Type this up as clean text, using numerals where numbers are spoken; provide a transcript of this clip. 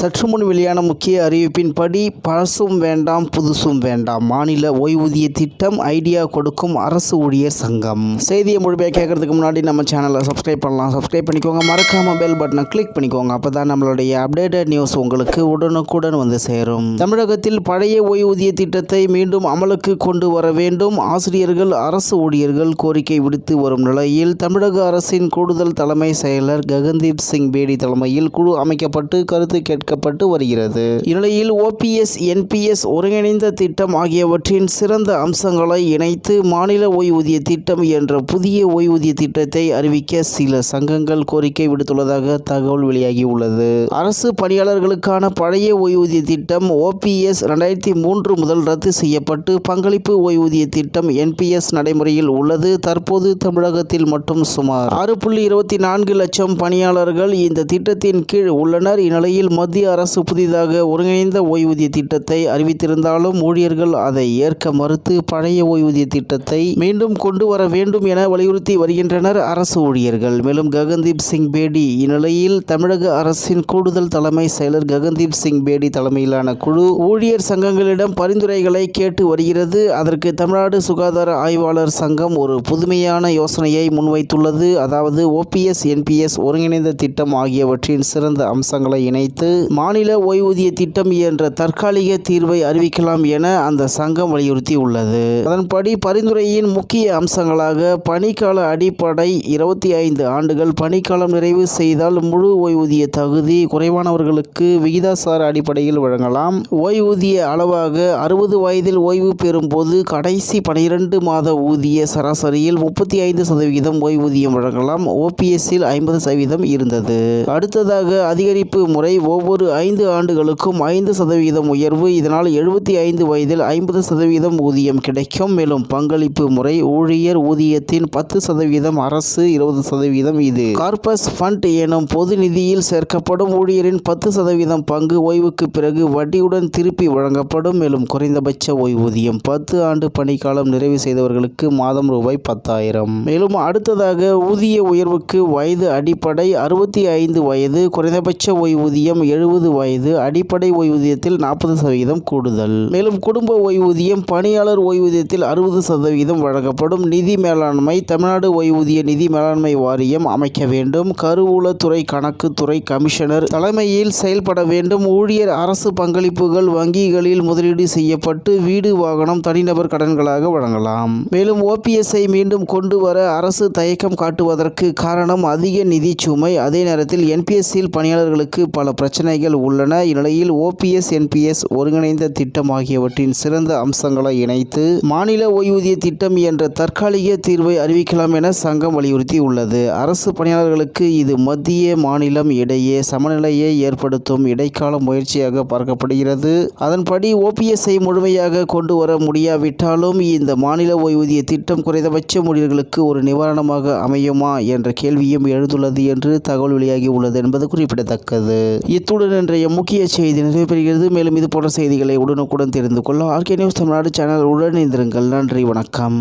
சற்று முன் வெளியான முக்கிய அறிவிப்பின்படி பழசும் வேண்டாம் புதுசும் வேண்டாம், மாநில ஓய்வூதிய திட்டம் ஐடியா கொடுக்கும் அரசு ஊழியர் சங்கம். செய்தியை முழுமையாக கேட்கறதுக்கு முன்னாடி நம்ம சேனலை சப்ஸ்கிரைப் பண்ணலாம். சப்ஸ்கிரைப் பண்ணிக்கோங்க, மறக்காம பெல் பட்டனை கிளிக் பண்ணிக்கோங்க. அப்பதான் நம்மளுடைய அப்டேட்டட் நியூஸ் உங்களுக்கு உடனுக்குடன் வந்து சேரும். தமிழகத்தில் பழைய ஓய்வூதிய திட்டத்தை மீண்டும் அமலுக்கு கொண்டு வர வேண்டும், ஆசிரியர்கள் அரசு ஊழியர்கள் கோரிக்கை விடுத்து வரும் நிலையில் தமிழக அரசின் கூடுதல் தலைமை செயலர் ககன்தீப் சிங் பேடி தலைமையில் குழு அமைக்கப்பட்டு கருத்து கேட்கப்பட்டு வருகிறது. இந்நிலையில் ஓபிஎஸ் என்பிஎஸ் ஒருங்கிணைந்த திட்டம் ஆகியவற்றின் சிறந்த அம்சங்களை இணைத்து மாநில ஓய்வூதிய திட்டம் என்ற புதிய ஓய்வூதிய திட்டத்தை அறிவிக்க சில சங்கங்கள் கோரிக்கை விடுத்துள்ளதாக தகவல் வெளியாகியுள்ளது. அரசு பணியாளர்களுக்கான பழைய ஓய்வூதிய திட்டம் ஓபிஎஸ் 2003 முதல் ரத்து செய்யப்பட்டு பங்களிப்பு ஓய்வூதிய திட்டம் என்பிஎஸ் நடைமுறையில் உள்ளது. தற்போது தமிழகத்தில் மட்டும் சுமார் 6.24 லட்சம் பணியாளர்கள் இந்த திட்டத்தின் கீழ் உள்ளனர். இந்நிலையில் மத்திய அரசு புதிதாக ஒருங்கிணைந்த ஓய்வூதிய திட்டத்தை அறிவித்திருந்தாலும் ஊழியர்கள் அதை ஏற்க மறுத்து பழைய ஓய்வூதிய திட்டத்தை மீண்டும் கொண்டு வர வேண்டும் என வலியுறுத்தி வருகின்றனர் அரசு ஊழியர்கள். மேலும் ககன்தீப் சிங் பேடி இந்நிலையில் தமிழக அரசின் கூடுதல் தலைமை செயலர் ககன்தீப் சிங் பேடி தலைமையிலான குழு ஊழியர் சங்கங்களிடம் பரிந்துரைகளை கேட்டு வருகிறது. அதற்கு தமிழ்நாடு சுகாதார ஆய்வாளர் சங்கம் ஒரு புதுமையான யோசனையை முன்வைத்துள்ளது. அதாவது ஓபிஎஸ் என்பிஎஸ் ஒருங்கிணைந்த திட்டம் ஆகியவற்றின் சிறந்த அம்சங்களை இணைத்து மாநில ஓய்வூதிய திட்டம் என்ற தற்காலிக தீர்வை அறிவிக்கலாம் என அந்த சங்கம் வலியுறுத்தி உள்ளது. அதன்படி பரிந்துரையின் முக்கிய அம்சங்களாக பணிக்கால அடிப்படை 25 ஆண்டுகள் பணிக்காலம் நிறைவு செய்தால் முழு ஓய்வூதிய தகுதி குறைவானவர்களுக்கு விகிதாசார அடிப்படையில் வழங்கலாம். ஓய்வூதிய அளவாக 60 வயதில் ஓய்வு பெறும் போது கடைசி 12 மாத ஊதிய சராசரியில் 35% ஓய்வூதியம் வழங்கலாம். ஓபிஎஸ்ஸில் 50% இருந்தது. அடுத்ததாக அதிகரிப்பு முறை ஒவ்வொரு 5 ஆண்டுகளுக்கும் 5% உயர்வு. இதனால் 75 வயதில் 50% ஊதியம் கிடைக்கும். மேலும் பங்களிப்பு முறை ஊழியர் ஊதியத்தின் 10%, அரசு 20%. இது கார்பஸ் ஃபண்ட் எனும் பொது நிதியில் சேர்க்கப்படும். ஊழியரின் 10% பங்கு ஓய்வுக்கு பிறகு வட்டியுடன் திருப்பி வழங்கப்படும். மேலும் குறைந்தபட்ச ஓய்வூதியம் 10 ஆண்டு பணிக்காலம் நிறைவு செய்தவர்களுக்கு மாதம் ரூபாய் 10,000. மேலும் அடுத்ததாக ஊதிய உயர்வுக்கு வயது அடிப்படை 65 வயது, குறைந்தபட்ச ஓய்வூதியம் 70 வயது, அடிப்படை ஓய்வூதியத்தில் 40% கூடுதல். மேலும் குடும்ப ஓய்வூதியம் பணியாளர் ஓய்வூதியத்தில் 60% வழங்கப்படும். நிதி மேலாண்மை தமிழ்நாடு ஓய்வூதிய நிதி மேலாண்மை வாரியம் அமைக்க வேண்டும். கருவூலத்துறை கணக்கு துறை கமிஷனர் தலைமையில் செயல்பட வேண்டும். ஊழியர் அரசு பங்களிப்புகள் வங்கிகளில் முதலீடு செய்யப்பட்டு வீடு வாகனம் தனிநபர் கடன்களாக வழங்கலாம். மேலும் ஓபிஎஸ்ஐ மீண்டும் கொண்டு வர அரசு தயக்கம் காட்டுவதற்கு காரணம் அதிக நிதி சுமை. அதே நேரத்தில் என்பிஎஸ்ஸில் பணியாளர்களுக்கு பல பிரச்சனைகள் உள்ளன. இந்நிலையில் ஓபிஎஸ் என்பிஎஸ் ஒருங்கிணைந்த திட்டம் ஆகியவற்றின் சிறந்த அம்சங்களை இணைத்து மாநில ஓய்வூதிய திட்டம் என்ற தற்காலிக தீர்வை அறிவிக்கலாம் என சங்கம் வலியுறுத்தி உள்ளது. அரசு பணியாளர்களுக்கு இது மத்திய மாநிலம் இடையே சமநிலையை ஏற்படுத்தும் இடைக்கால முயற்சியாக பார்க்கப்படுகிறது. அதன்படி ஓபிஎஸ்ஐ முழுமையாக கொண்டு வர முடியாவிட்டாலும் இந்த மாநில ஓய்வூதிய திட்டம் குறைந்தபட்ச ஊழியர்களுக்கு ஒரு நிவாரணமாக அமையுமா என்ற கேள்வியும் எழுந்துள்ளது என்று தகவல் வெளியாகி உள்ளது என்பது குறிப்பிடத்தக்கது. இத்துடன் இன்றைய முக்கிய செய்தி நிறைவு பெறுகிறது. மேலும் இது போன்ற செய்திகளை உடனுக்குடன் தெரிந்து கொள்ள ஆர்கே நியூஸ் தமிழ்நாடு சேனல் உடன் இணைந்திருங்கள். நன்றி, வணக்கம்.